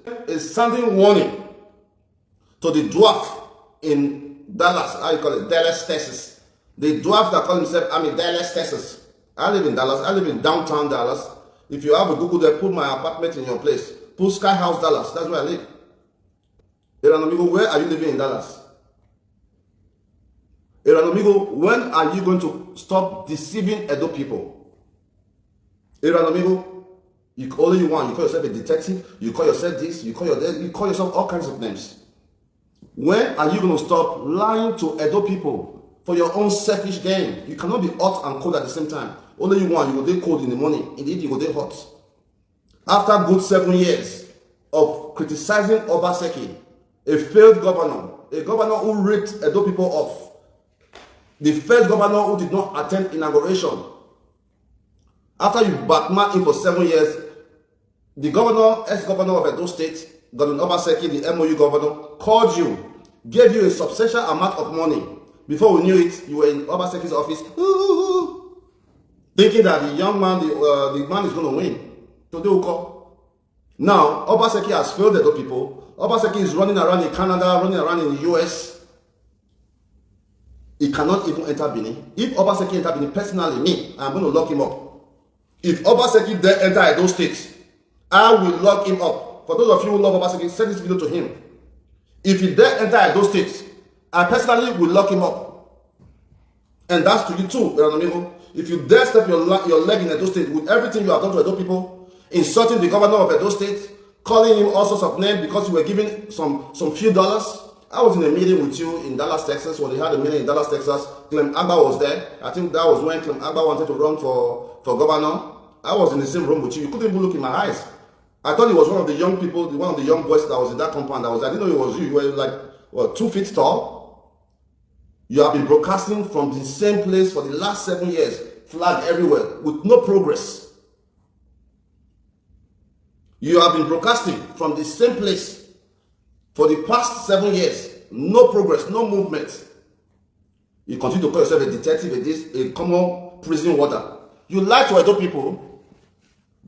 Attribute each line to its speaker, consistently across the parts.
Speaker 1: a standing warning to the dwarf in Dallas, how you call it, Dallas, Texas. The dwarf that call himself, I'm in Dallas, Texas. I live in Dallas. I live in downtown Dallas. If you have a Google there, put my apartment in your place. Put Sky House Dallas. That's where I live. Eranomigho, where are you living in Dallas? Eranomigho, when are you going to stop deceiving Edo people? Eranomigho, all you want, you call yourself a detective, you call yourself this, you call yourself all kinds of names. When are you going to stop lying to Edo people for your own selfish gain? You cannot be hot and cold at the same time. Only you want, you go there cold in the morning, indeed you go there hot. After good 7 years of criticizing Obazee, a failed governor, a governor who ripped Edo people off, the first governor who did not attend inauguration. After you backmarked him for 7 years, the governor, ex-governor of Edo State, Governor Obazee, the MOU governor, called you, gave you a substantial amount of money. Before we knew it, you were in Obasee's office, thinking that the young man, the man is going to win. Now, Obazee has failed the people. Obazee is running around in Canada, running around in the US. He cannot even enter Benin. If Obazee enter Benin, personally, me, I'm going to lock him up. If Obazee dare enter Edo State, I will lock him up. For those of you who love Obazee, send this video to him. If he dare enter Edo State, I personally will lock him up. And that's to you too, Eranomigho. If you dare step your leg in Edo State with everything you have done to Edo people, insulting the governor of Edo State, calling him all sorts of names because you were giving some few dollars. I was in a meeting with you in Dallas, Texas, when they had a meeting in Dallas, Texas. Clem Agba was there. I think that was when Clem Agba wanted to run for governor. I was in the same room with you. You couldn't even look in my eyes. I thought it was one of the young people, one of the young boys that was in that compound. I didn't know it was you. You were like, what, 2 feet tall? You have been broadcasting from the same place for the last 7 years, flag everywhere, with no progress. You have been broadcasting from the same place for the past 7 years, no progress, no movement. You continue to call yourself a detective, a common prison warder. You lie to Edo people.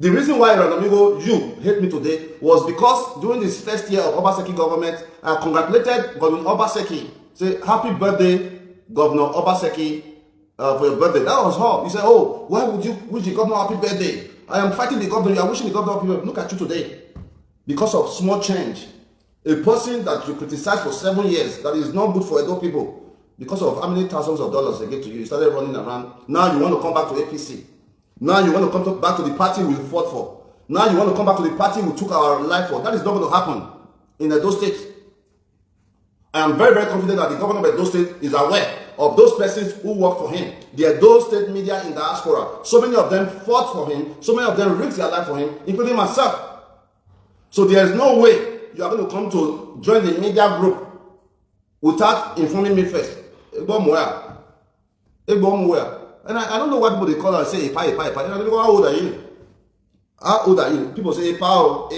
Speaker 1: The reason why, Eranomigho, you hate me today was because during this first year of Obazee government, I congratulated Governor Obazee. Say, happy birthday, Governor Obazee, for your birthday. That was all. You said, oh, why would you wish the governor happy birthday? I am fighting the governor. You are wishing the governor happy birthday. Look at you today. Because of small change. A person that you criticized for 7 years, that is not good for Edo people, because of how many thousands of dollars they gave to you, you started running around. Now you want to come back to APC. Now you want to come back to the party we fought for. Now you want to come back to the party we took our life for. That is not going to happen in Edo State. I am very, very confident that the governor of Edo State is aware of those persons who work for him. The Edo State media in diaspora. So many of them fought for him. So many of them risked their life for him, including myself. So there is no way you are going to come to join the media group without informing me first. And I don't know why people they call and say, Epa. And I go, how old are you? How old are you? People say, Epa.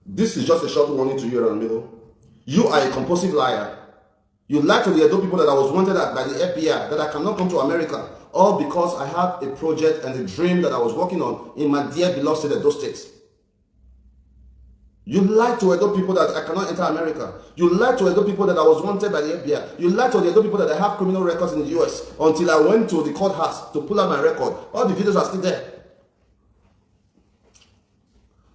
Speaker 1: This is just a short warning to you, Eranomigho. You are a compulsive liar. You lied to the Edo people that I was wanted by the FBI, that I cannot come to America, all because I had a project and a dream that I was working on in my dear beloved state, Edo State. You lied to Edo people that I cannot enter America. You lied to Edo people that I was wanted by the FBI. You lied to the Edo people that I have criminal records in the US until I went to the courthouse to pull out my record. All the videos are still there.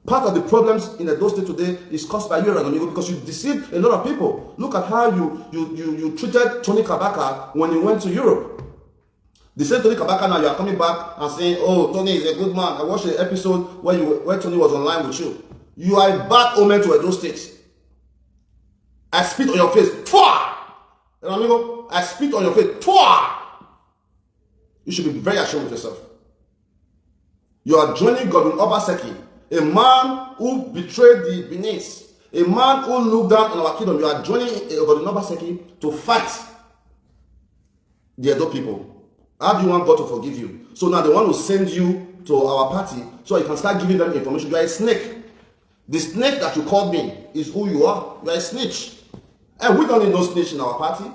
Speaker 1: Part of the problems in Edo State today is caused by you, Eranomigho, because you deceived a lot of people. Look at how you treated Tony Kabaka when you went to Europe. The same Tony Kabaka now, you are coming back and saying, oh, Tony is a good man. I watched the episode where Tony was online with you. You are a bad omen to Edo State. I spit on your face. Eranomigho, I spit on your face. You should be very ashamed of yourself. You are joining Governor Obazee, a man who betrayed the Benin, a man who looked down on our kingdom. You are joining Governor Obazee to fight the Edo people. How do you want God to forgive you? So now they want to send you to our party so you can start giving them information. You are a snake. The snake that you called me is who you are. You are a snitch. And we don't need no snitch in our party.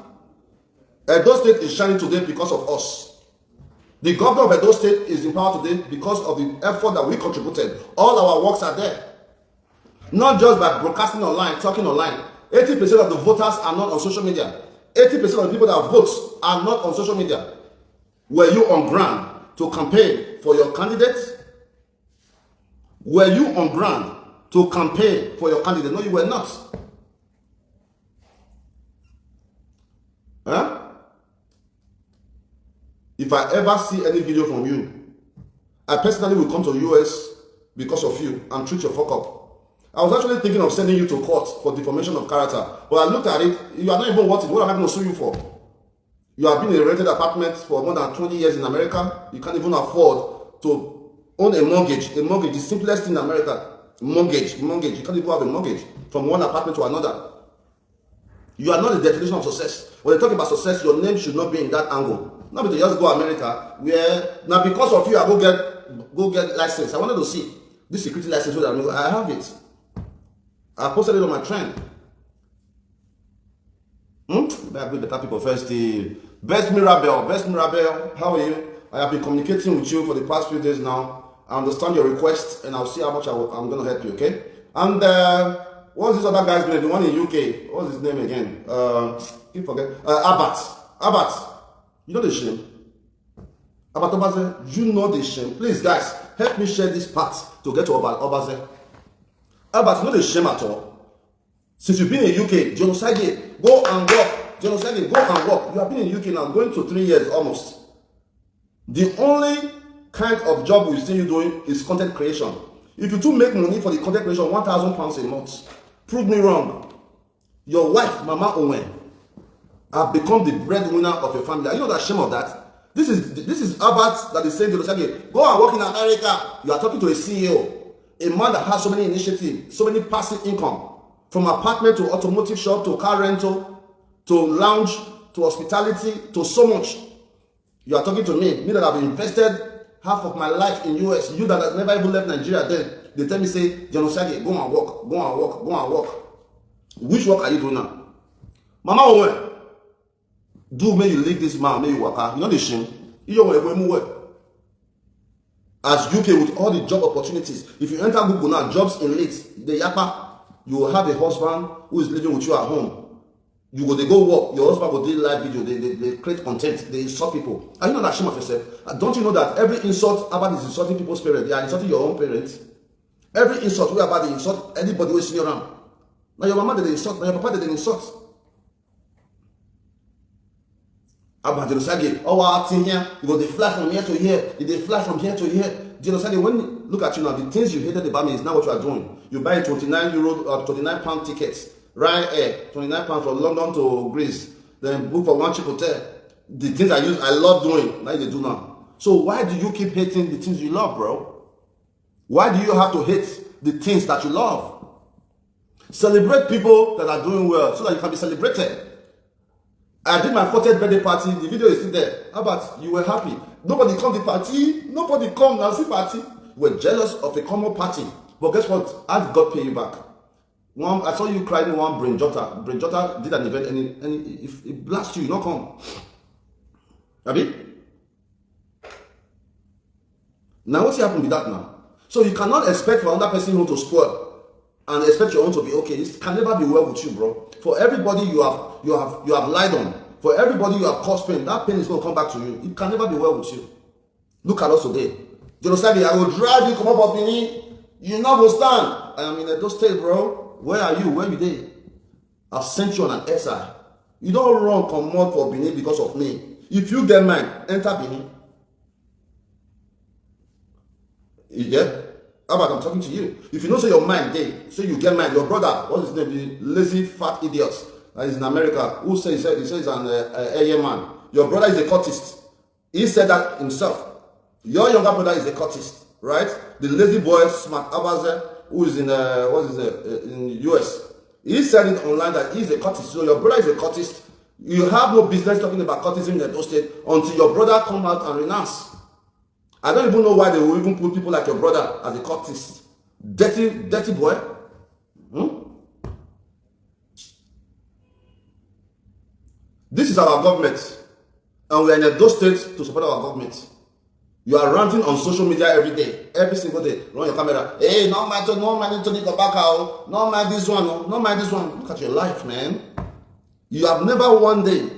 Speaker 1: Edo State is shining today because of us. The governor of Edo State is in power today because of the effort that we contributed. All our works are there. Not just by broadcasting online, talking online. 80% of the voters are not on social media. 80% of the people that vote are not on social media. Were you on ground to campaign for your candidates? Were you on ground to campaign for your candidate? No, you were not. Huh? If I ever see any video from you, I personally will come to the US because of you and treat your fuck up. I was actually thinking of sending you to court for defamation of character, but I looked at it. You are not even worth it. What am I going to sue you for? You have been in a rented apartment for more than 20 years in America. You can't even afford to own a mortgage. A mortgage, the simplest thing in America. Mortgage. You can't even have a mortgage from one apartment to another. You are not the definition of success. When they talk about success, your name should not be in that angle. Not because you just go to America, where now because of you, I go get license. I wanted to see this security license. I have it. I posted it on my trend. Better be better people first. Best Mirabel, how are you? I have been communicating with you for the past few days now. I understand your request, and I'll see how much I'm going to help you. Okay? And what's this other guy's name? The one in UK. What's his name again? You forget. Abbott. You know the shame. Abbott Obazee. You know the shame. Please, guys, help me share this part to get to Obazee. Abbott, you know the shame at all. Since you've been in UK, Osagie, go and work. Osagie, go and work. You have been in UK now, going to 3 years almost. The only kind of job we've seen you doing is content creation. If you do make money for the content creation, £1,000 a month, prove me wrong. Your wife, Mama Owen, have become the breadwinner of your family. Are you not ashamed of that? This is Abbott that is saying to Osagie, go and work in America. You are talking to a CEO. A man that has so many initiatives, so many passive income, from apartment to automotive shop to car rental to lounge to hospitality to so much. You are talking to me that have invested half of my life in US. You that have never even left Nigeria. Then they tell me, say, Osagie, go and work. Which work are you doing now? Mama Owen, do may you leave this man, may you work out. You know the shame. You don't work. As UK with all the job opportunities, if you enter Google now, jobs in Leeds, the Yapa, you will have a husband who is living with you at home. They go work, your husband will do live video, they create content, they insult people. Are you not ashamed of yourself? Don't you know that every insult about is insulting people's parents? They are insulting your own parents. Every insult where about they insult anybody who is senior around. Now your mama did they insult, now your papa did they insult. About Osagie, acting here, they fly from here to here, they fly from here to here. Osagie, when you look at you now, the things you hated about me is now what you are doing. You buy a £29 tickets, Ryanair, £29 from London to Greece, then book for one cheap hotel. The things I love doing, now they do now. So why do you keep hating the things you love, bro? Why do you have to hate the things that you love? Celebrate people that are doing well so that you can be celebrated. I did my 40th birthday party. The video is still there. How about you were happy? Nobody come to the party. Nobody come now see party. You were jealous of a common party. But guess what? How did God pay you back? I saw you crying one Brain Jota. Brain Jota did an event and if it blasts you, not come. Abi? Now what's happened with that now? So you cannot expect for another person to spoil and expect your own to be okay. It can never be well with you, bro. For everybody you have lied on, for everybody you have caused pain, that pain is going to come back to you. It can never be well with you. Look at us today. Osagie, I will drive you come up of Benin. You not go stand. I am in Edo State, bro. Where are you? Where you there? I've sent you on an SI. You don't run come out for Benin because of me. If you get mine, enter Benin. You get? How about I'm talking to you? If you know say your mind day, say you get mine, your brother, what's his name? The lazy fat idiots that is in America, who says he says an air man. Your brother is a cultist. He said that himself. Your younger brother is a cultist, right? The lazy boy, smart Obazee, who is in in US. He said it online that he's a cultist. So your brother is a cultist. You have no business talking about cultism in Edo State until your brother come out and renounce. I don't even know why they will even put people like your brother as a cultist. Dirty boy. This is our government. And we are in Edo State to support our government. You are ranting on social media every day, every single day. Run your camera. Hey, no mind Tony Kabaka, no mind this one, no mind this one. Look at your life, man. You have never one day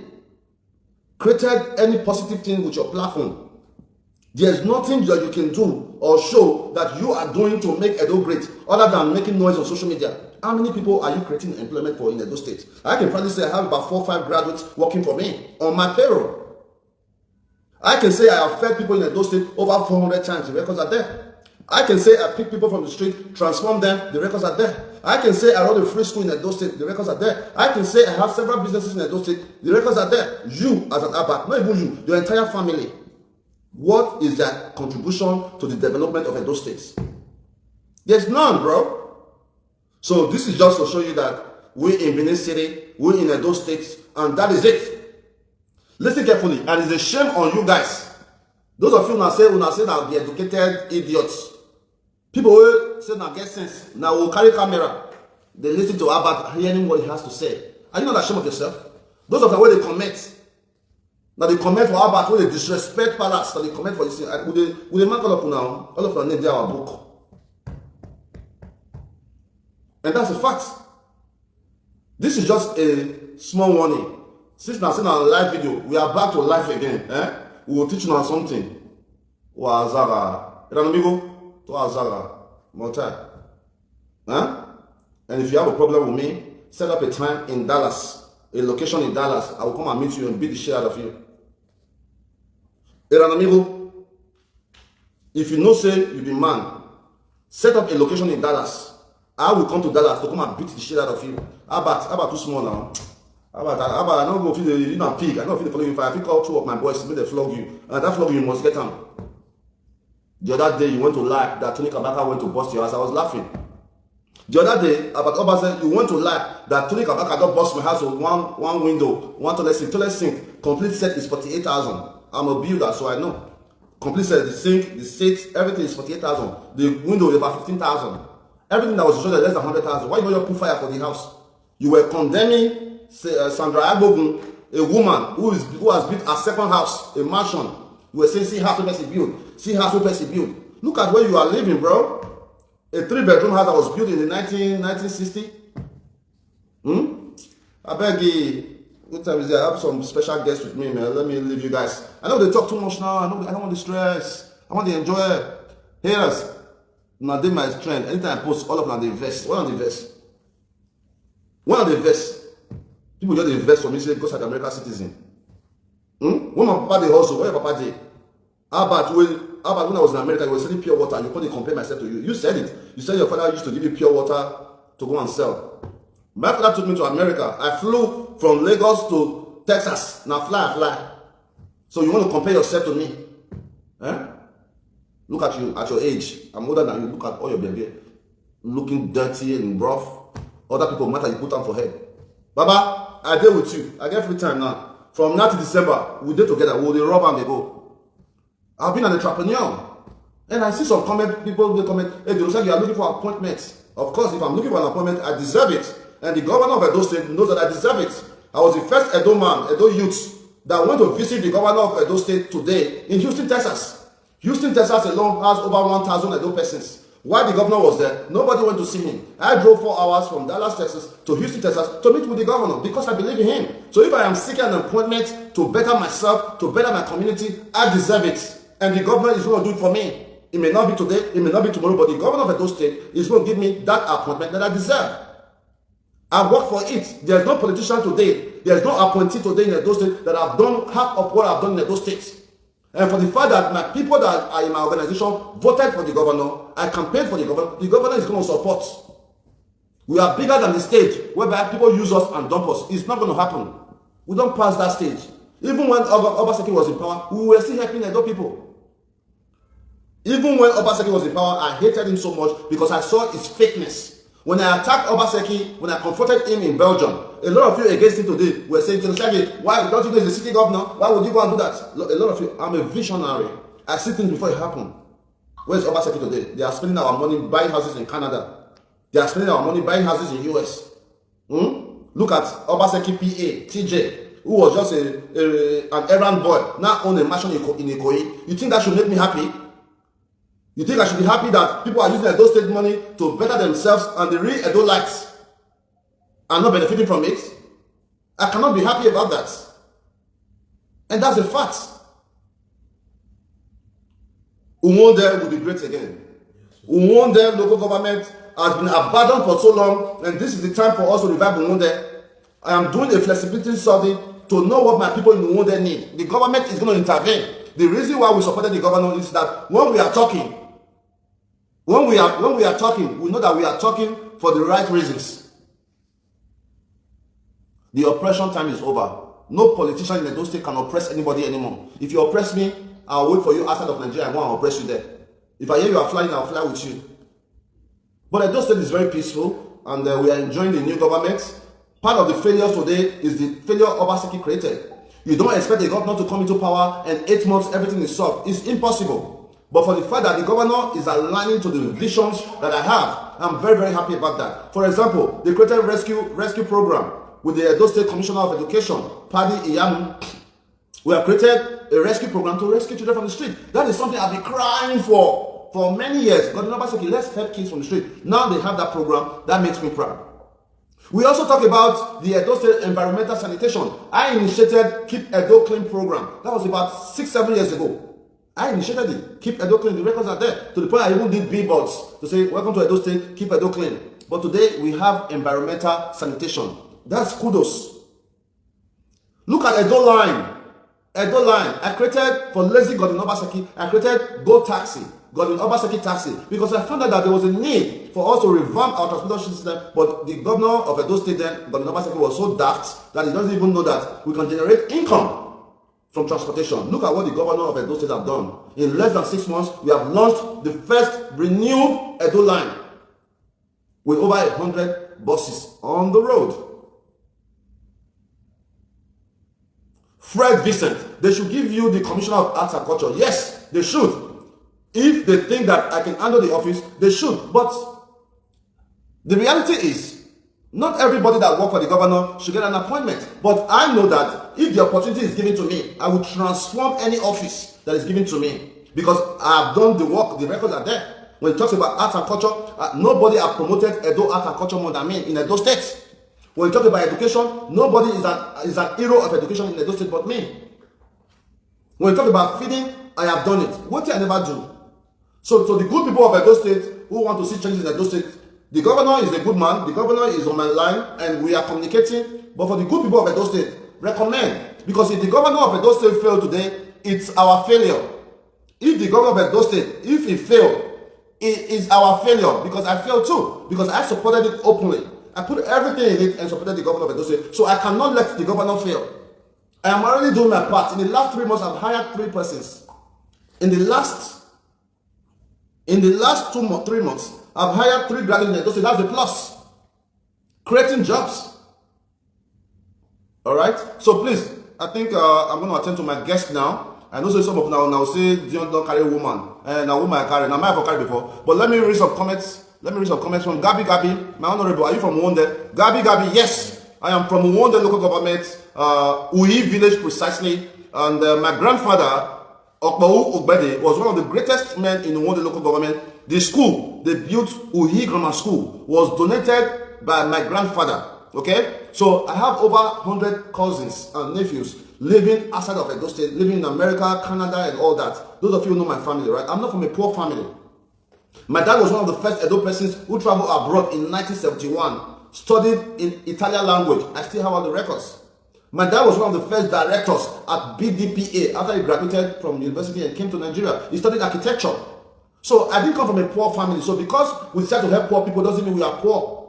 Speaker 1: created any positive thing with your platform. There's nothing that you can do or show that you are doing to make Edo great other than making noise on social media. How many people are you creating employment for in Edo State? I can probably say I have about 4 or 5 graduates working for me on my payroll. I can say I have fed people in Edo State over 400 times. The records are there. I can say I pick people from the street, transform them. The records are there. I can say I run a free school in Edo State. The records are there. I can say I have several businesses in Edo State. The records are there. You as an Abba, not even you, your entire family. What is their contribution to the development of Edo State? There's none, bro. So this is just to show you that we in Benin City, we in Edo State, and that is it. Listen carefully, and it's a shame on you guys. Those of you who say now be educated idiots. People who say now get sense, now will carry camera. They listen to Abba, hearing what he has to say. Are you not ashamed of yourself? Those of them where they comment. Now they comment for Abba, where they disrespect Palace, so they comment for this. Will they mark all of now? All of them name our book. And that's a fact. This is just a small warning. Since now seen our live video, we are back to life again. We will teach you now something. Wazara. Eranomigho to Azara. Montai. And if you have a problem with me, set up a time in Dallas, a location in Dallas. I will come and meet you and beat the shit out of you. Eranomigho, if you know say you be man, set up a location in Dallas. I will come to Dallas to come and beat the shit out of you. How about too small now? How about I don't go feel the you know pig. I don't feel the following fire. I think all 2 of my boys make they flog you. And that flog you must get them. The other day you went to lie that Tony Kabaka went to bust your house. I was laughing. The other day about Obazee, you went to lie that Tony Kabaka got bust my house with one window, one toilet sink. Toilet sink. Complete set is 48,000. I'm a builder, so I know. Complete set, the sink, the seats, everything is 48,000. The window is about 15,000. Everything that was destroyed less than 100,000. Why you not put fire for the house? You were condemning Sandra Agbogun, a woman who has built a second house, a mansion. You were saying, see how person built. See how person built. Look at where you are living, bro. A 3-bedroom house that was built in the 1960. I beg you. What time is it? I have some special guests with me, man. Let me leave you guys. I know they talk too much now. I don't want the stress. I want to enjoy it. Haters. Now they my trend. Anytime I post, all of them they invest. One of the invest. One of the invest. People just invest for me because I'm an American citizen. When my papa did also, where your papa did? How about when I was in America, you were selling pure water. You couldn't compare myself to you. You said it. You said your father used to give you pure water to go and sell. My father took me to America. I flew from Lagos to Texas. Now fly. So you want to compare yourself to me? Look at you at your age. I'm older than you. Look at all your baby. Looking dirty and rough. Other people matter, you put on for head. Baba, I deal with you. I get free time now. From now to December, we deal together. We'll rob and they go. I've been an entrepreneur. And I see some people will comment, hey, Osagie, you are looking for appointments. Of course, if I'm looking for an appointment, I deserve it. And the governor of Edo State knows that I deserve it. I was the first Edo man, Edo youth, that went to visit the governor of Edo State today in Houston, Texas. Houston, Texas alone has over 1,000 Edo persons. While the governor was there, nobody went to see him. I drove 4 hours from Dallas, Texas to Houston, Texas to meet with the governor because I believe in him. So if I am seeking an appointment to better myself, to better my community, I deserve it. And the governor is going to do it for me. It may not be today, it may not be tomorrow, but the governor of Edo State is going to give me that appointment that I deserve. I work for it. There's no politician today, there's no appointee today in Edo State that have done half of what I've done in Edo State. And for the fact that my people that are in my organization voted for the governor, I campaigned for the governor is going to support. We are bigger than the stage whereby people use us and dump us. It's not going to happen. We don't pass that stage. Even when Obazee was in power, we were still helping Edo people. Even when Obazee was in power, I hated him so much because I saw his fakeness. When I attacked Obazee, when I confronted him in Belgium, a lot of you against him today were saying, why don't you go to the city governor? Why would you go and do that? A lot of you, I'm a visionary. I see things before it happen. Where's Obazee today? They are spending our money buying houses in Canada. They are spending our money buying houses in US. Look at Obazee PA, TJ. who was just an errand boy, now own a mansion in Ikoyi. You think that should make me happy? You think I should be happy that people are using Edo State money to better themselves and the real Edo-lites are not benefiting from it? I cannot be happy about that. And that's a fact. Umonde will be great again. Umonde local government has been abandoned for so long, and this is the time for us to revive Umonde. I am doing a flexibility study to know what my people in Umonde need. The government is going to intervene. The reason why we supported the governor is that when we are talking, we know that we are talking for the right reasons. The oppression time is over. No politician in Edo State can oppress anybody anymore. If you oppress me, I'll wait for you outside of Nigeria and go and oppress you there. If I hear you are flying, I'll fly with you. But Edo State is very peaceful, and we are enjoying the new government. Part of the failure today is the failure Obazee created. You don't expect a governor to come into power and 8 months everything is solved. It's impossible. But for the fact that the governor is aligning to the visions that I have, I'm very, very happy about that. For example, they created a rescue program with the Edo State Commissioner of Education, Paddy Iyamu. We have created a rescue program to rescue children from the street. That is something I've been crying for many years. God, Obazee, let's help kids from the street. Now they have that program. That makes me proud. We also talk about the Edo State environmental sanitation. I initiated Keep Edo Clean program. That was about 6-7 years ago. I initiated it. Keep Edo Clean. The records are there. To the point I even did billboards to say, welcome to Edo State, keep Edo clean. But today we have environmental sanitation. That's kudos. Look at Edo Line. Edo Line. I created for lazy Godwin Obazee. I created Go Taxi. Godwin Obazee Taxi, because I found out that there was a need for us to revamp our transportation system, but the governor of Edo State then, Godwin Obazee, was so daft that he doesn't even know that we can generate income from transportation. Look at what the governor of Edo State have done. In less than 6 months, we have launched the first renewed Edo line with over 100 buses on the road. Fred Vincent, they should give you the Commissioner of Arts and Culture. Yes, they should. If they think that I can handle the office, they should. But the reality is, not everybody that works for the governor should get an appointment. But I know that if the opportunity is given to me, I will transform any office that is given to me. Because I have done the work, the records are there. When it talks about arts and culture, nobody has promoted Edo art and culture more than me in Edo State. When you talk about education, nobody is an hero of education in Edo State but me. When you talk about feeding, I have done it. What did I never do? So the good people of Edo State who want to see changes in Edo State, the governor is a good man, the governor is on my line, and we are communicating. But for the good people of Edo State, recommend. Because if the governor of Edo State failed today, it's our failure. If the governor of Edo State, if he failed, it is our failure. Because I failed too. Because I supported it openly. I put everything in it and supported the governor of Edo State. So I cannot let the governor fail. I am already doing my part. In the last 3 months, I've hired 3 persons. In the last 3 months, I've hired 3 graduates in Edo State. That's a plus. Creating jobs. All right. So please, I think I'm going to attend to my guest now. I know some of now say Dion don't carry a woman, and a woman I carry. Now I have carried before, but let me read some comments. From Gabi. My honorable, are you from Umonde? Gabi. Yes, I am from Umonde local government, Uhi village precisely, and my grandfather, Obazee, was one of the greatest men in Umonde local government. The school they built, Uhi Grammar School, was donated by my grandfather. Okay, so I have over 100 cousins and nephews living outside of Edo State, living in America, Canada, and all that. Those of you who know my family, right? I'm not from a poor family. My dad was one of the first Edo persons who traveled abroad in 1971, studied in Italian language. I still have all the records. My dad was one of the first directors at BDPA after he graduated from university and came to Nigeria. He studied architecture. So I didn't come from a poor family. So because we decide to help poor people doesn't mean we are poor.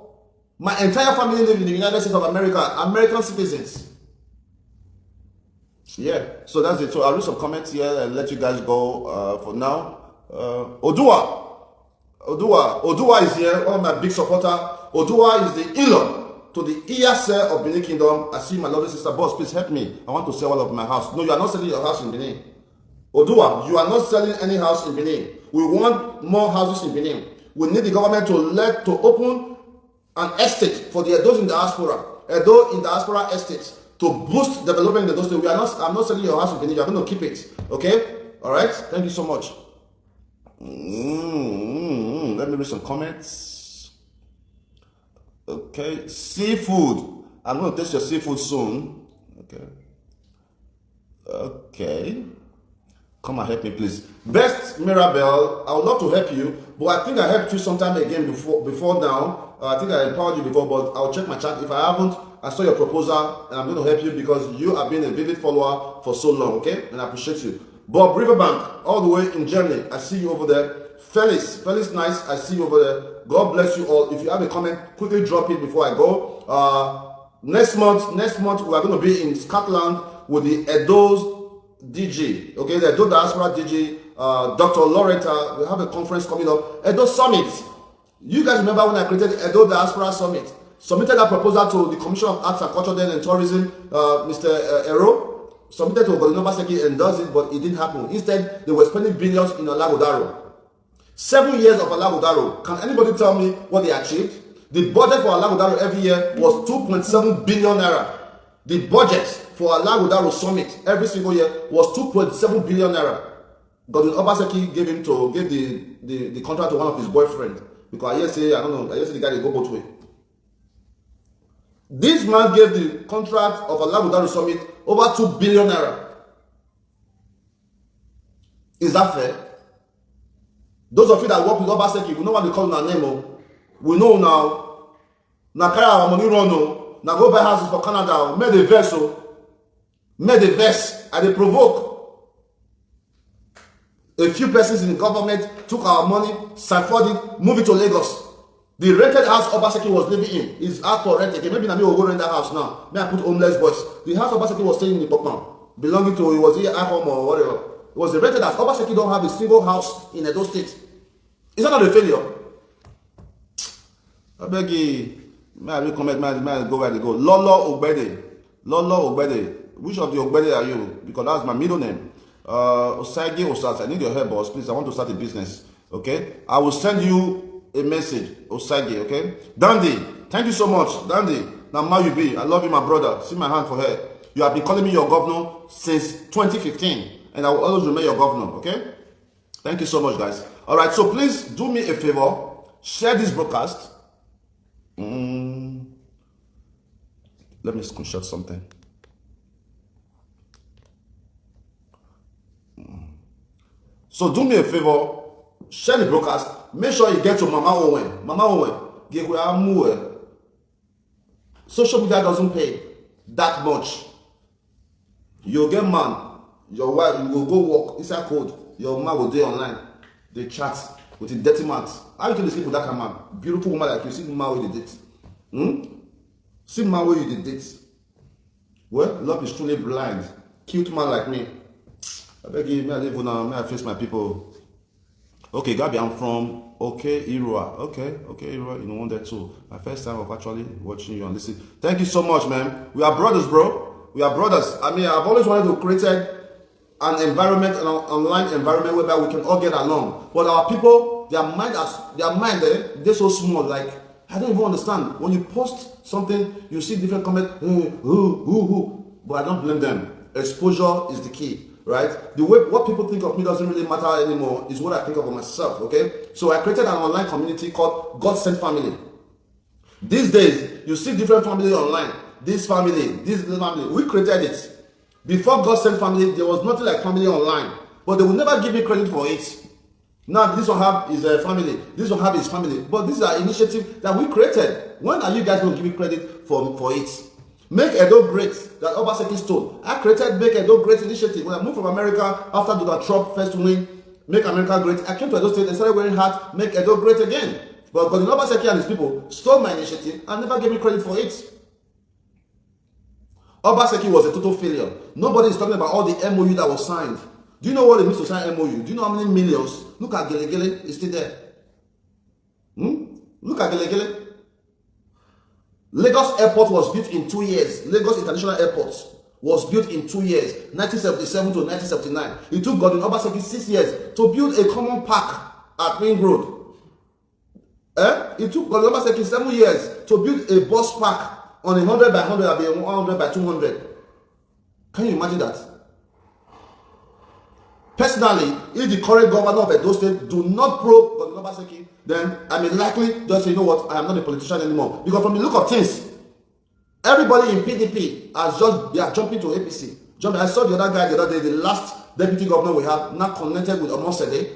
Speaker 1: My entire family live in the United States of America, American citizens. Yeah, so that's it. So I'll read some comments here and let you guys go for now. Odua is here, one of my big supporter. Odua is the in-law to the Iyase of Benin Kingdom. I see my lovely sister. Boss, please help me. I want to sell all of my house. No, you are not selling your house in Benin. Odua, you are not selling any house in Benin. We want more houses in Benin. We need the government to open an estate for the Edos in diaspora. Edo in diaspora estate. to boost development in those states. I'm not selling your house in Benin. You're going to keep it. Okay? All right? Thank you so much. Let me read some comments. Okay. Seafood. I'm going to taste your seafood soon. Okay. Okay. Come and help me, please. Best Mirabelle, I would love to help you, but I think I helped you sometime again before now. I think I empowered you before, but I'll check my chat. If I haven't, I saw your proposal, and I'm going to help you because you have been a vivid follower for so long, okay? And I appreciate you. Bob Riverbank, all the way in Germany, I see you over there. Felix Nice, I see you over there. God bless you all. If you have a comment, quickly drop it before I go. Next month, we are going to be in Scotland with the Edo's DG, okay, the Edo Diaspora DG, Dr. Loretta. We have a conference coming up, Edo Summit. You guys remember when I created the Edo Diaspora Summit? Submitted that proposal to the Commission of Arts and Culture then and Tourism, Mr. Ero. Submitted to Obazee and does it, but it didn't happen. Instead, they were spending billions in Alagodaro. 7 years of Alagodaro. Can anybody tell me what they achieved? The budget for Alagodaro every year was 2.7 billion naira. The budget for Alagodaro Summit every single year was 2.7 billion naira. Godwin Obazee gave the contract to one of his boyfriends because I say the guy they go both way. This man gave the contract of Alagodaro Summit over 2 billion naira. Is that fair? Those of you that work with Obazee, we know what they call our name. We know now. Now carry our money run. Now go buy houses for Canada. Made a vessel. Made a vest. And they provoke. A few persons in the government took our money, siphoned it, moved it to Lagos. The rented house Obazee was living in is out for rent again. Maybe I will go rent that house now. May I put homeless boys. The house Obazee was staying in the Pokemon, belonging to, it was here at home or whatever. It was a rented house. Obazee don't have a single house in Edo State. Is that not a failure? I beg you, may I recommend, may I go where they go. Lolo Obede. Which of the Obede are you? Because that's my middle name. Osagie, I need your help, boss. Please, I want to start a business. Okay? I will send you a message, Osagie, okay? Dandy, thank you so much. Dandy, now how you be? I love you, my brother. See my hand for her. You have been calling me your governor since 2015, and I will always remain your governor, okay? Thank you so much, guys. All right, so please do me a favor. Share this broadcast. Let me screenshot something. So do me a favor. Share the broadcast. Make sure you get to Mama Owen. Social media doesn't pay that much. You'll get man. Your wife, you will go walk. It's a code. Your man will do online. They chat with the dirty man. How you going to sleep with that kind of man? Beautiful woman like you. See the man where you did it. See the man where you did it. Well, love is truly blind. Cute man like me. I beg you, may I live now? May I face my people? Okay, Gabi, I'm from Irua. Okay, Irua, you know, one there too. My first time of actually watching you and listening. Thank you so much, man. We are brothers, bro. We are brothers. I mean, I've always wanted to create an environment, an online environment whereby we can all get along. But our people, their mind, they're so small. Like, I don't even understand. When you post something, you see different comments. But I don't blame them. Exposure is the key. Right? The way what people think of me doesn't really matter anymore is what I think of myself, okay? So I created an online community called God Sent Family. These days, you see different families online. This family. We created it. Before God Sent Family, there was nothing like family online. But they will never give me credit for it. Now, this one have is a family. This one have his family. But these are initiatives that we created. When are you guys going to give me credit for it? Make Edo great, that Obazee stole. I created Make Edo Great initiative. When I moved from America after Donald Trump first win, Make America Great, I came to Edo State and started wearing hats, Make Edo Great again. But Obazee and his people stole my initiative and never gave me credit for it. Obazee was a total failure. Nobody is talking about all the MOU that was signed. Do you know what it means to sign MOU? Do you know how many millions? Look at Gele Gele, it's still there. Look at Gele Gele. Lagos Airport was built in 2 years. Lagos International Airport was built in 2 years, 1977 to 1979. It took Godwin Obazee 6 years to build a common park at Ring Road. It took Godwin Obazee 7 years to build a bus park On 100 by 100, I'll be 100 by 200. Can you imagine that? Personally, if the current governor of Edo State do not probe Governor Obazee, then I may likely just say, you know what, I am not a politician anymore. Because from the look of things, everybody in PDP has just, they are jumping to APC. I saw the other guy the other day, the last deputy governor we have, now connected with Osagie,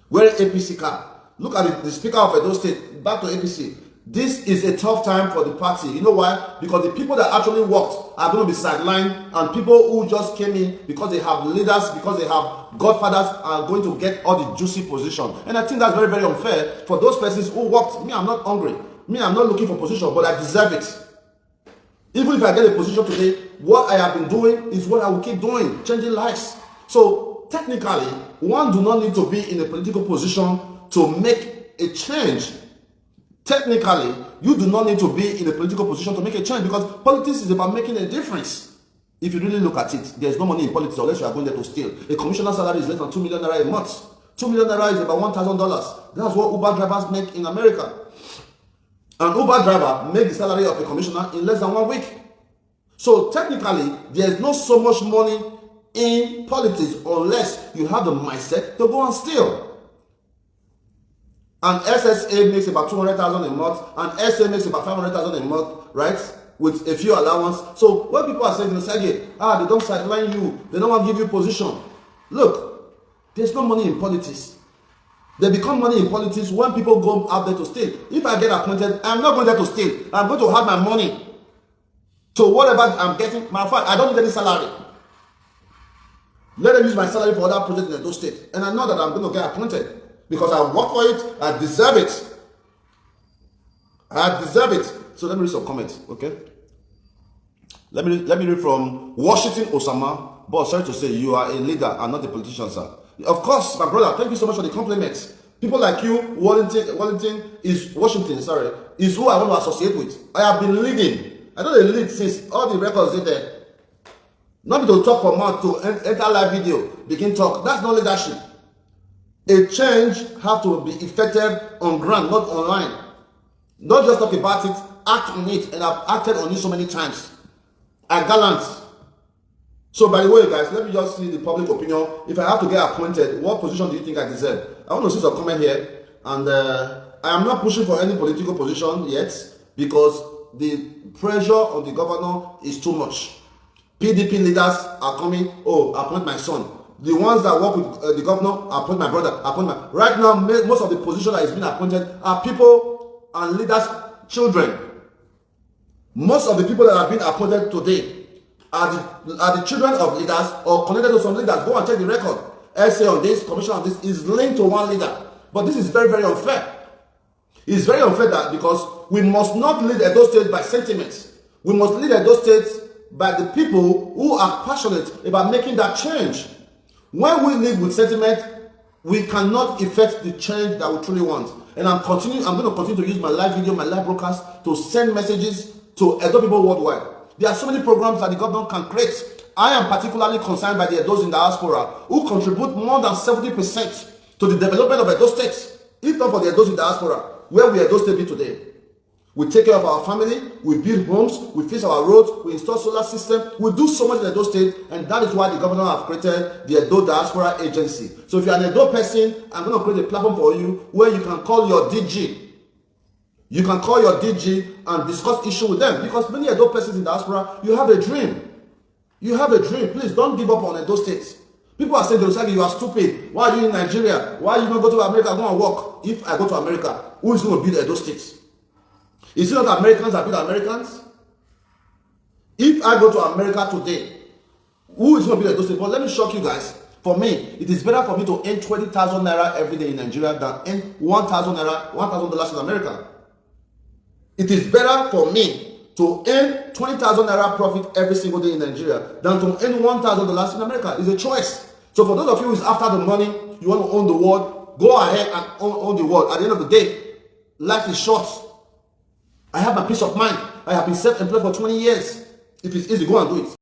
Speaker 1: wearing APC car. Look at the speaker of Edo State, back to APC. This is a tough time for the party. You know why? Because the people that actually worked are going to be sidelined, and people who just came in because they have leaders, because they have godfathers, are going to get all the juicy position. And I think that's very, very unfair for those persons who worked. Me, I'm not hungry. Me, I'm not looking for position, but I deserve it. Even if I get a position today, what I have been doing is what I will keep doing, changing lives. So technically, one do not need to be in a political position to make a change. Technically, you do not need to be in a political position to make a change, because politics is about making a difference. If you really look at it, there's no money in politics unless you are going there to steal. A commissioner's salary is less than 2 million naira a month. 2 million naira is about $1,000. That's what Uber drivers make in America. An Uber driver makes the salary of a commissioner in less than 1 week. So technically, there's not so much money in politics unless you have the mindset to go and steal. And SSA makes about 200,000 a month, and SA makes about 500,000 a month, right? With a few allowance. So when people are saying, Osagie, they don't sideline you, they don't want to give you position. Look, there's no money in politics. They become money in politics when people go out there to steal. If I get appointed, I'm not going there to steal. I'm going to have my money. So whatever I'm getting, my fact, I don't need any salary. Let them use my salary for other projects in those states. And I know that I'm going to get appointed. Because I work for it, I deserve it. I deserve it. So let me read some comments, okay? Let me read from Washington Osama. But sorry to say, you are a leader and not a politician, sir. Of course, my brother, thank you so much for the compliments. People like you, Washington is who I want to associate with. I have been leading. I know they lead since all the records are there. Not be to talk for mouth to enter live video, begin talk. That's not leadership. A change has to be effective on ground, not online. Not just talk about it, act on it. And I've acted on it so many times. I gallant. So by the way, guys, let me just see the public opinion. If I have to get appointed, what position do you think I deserve? I want to see some comment here. And I am not pushing for any political position yet, because the pressure on the governor is too much. PDP leaders are coming, appoint my son. The ones that work with the governor, appoint my brother, appoint my... Right now, most of the positions that is being appointed are people and leaders' children. Most of the people that have been appointed today are the children of leaders or connected to some leaders. Go and check the record. SA on this, commission on this is linked to one leader. But this is very, very unfair. It's very unfair that because we must not lead Edo State by sentiments. We must lead Edo State by the people who are passionate about making that change. When we lead with sentiment, we cannot effect the change that we truly want. And I'm going to continue to use my live video, my live broadcast to send messages to Edo people worldwide. There are so many programs that the government can create. I am particularly concerned by the Edos in diaspora who contribute more than 70% to the development of Edo State. If not for the Edos in diaspora, where will Edo State be today? We take care of our family, we build homes, we fix our roads, we install solar system, we do so much in Edo State, and that is why the governor have created the Edo Diaspora Agency. So if you're an Edo person, I'm going to create a platform for you where you can call your DG. You can call your DG and discuss issue with them, because many Edo persons in diaspora, you have a dream. You have a dream. Please don't give up on Edo State. People are saying, Osagie, you are stupid. Why are you in Nigeria? Why are you not go to America? Go and work. If I go to America, who is going to build Edo State? Is it not Americans that build Americans? If I go to America today, who is going to build Edo State? But let me shock you guys. For me, it is better for me to earn 20,000 naira every day in Nigeria than earn $1,000 in America. It is better for me to earn 20,000 naira profit every single day in Nigeria than to earn $1,000 in America. It's a choice. So for those of you who is after the money, you want to own the world, go ahead and own the world. At the end of the day, life is short. I have my peace of mind. I have been self-employed for 20 years. If it's easy, go and do it.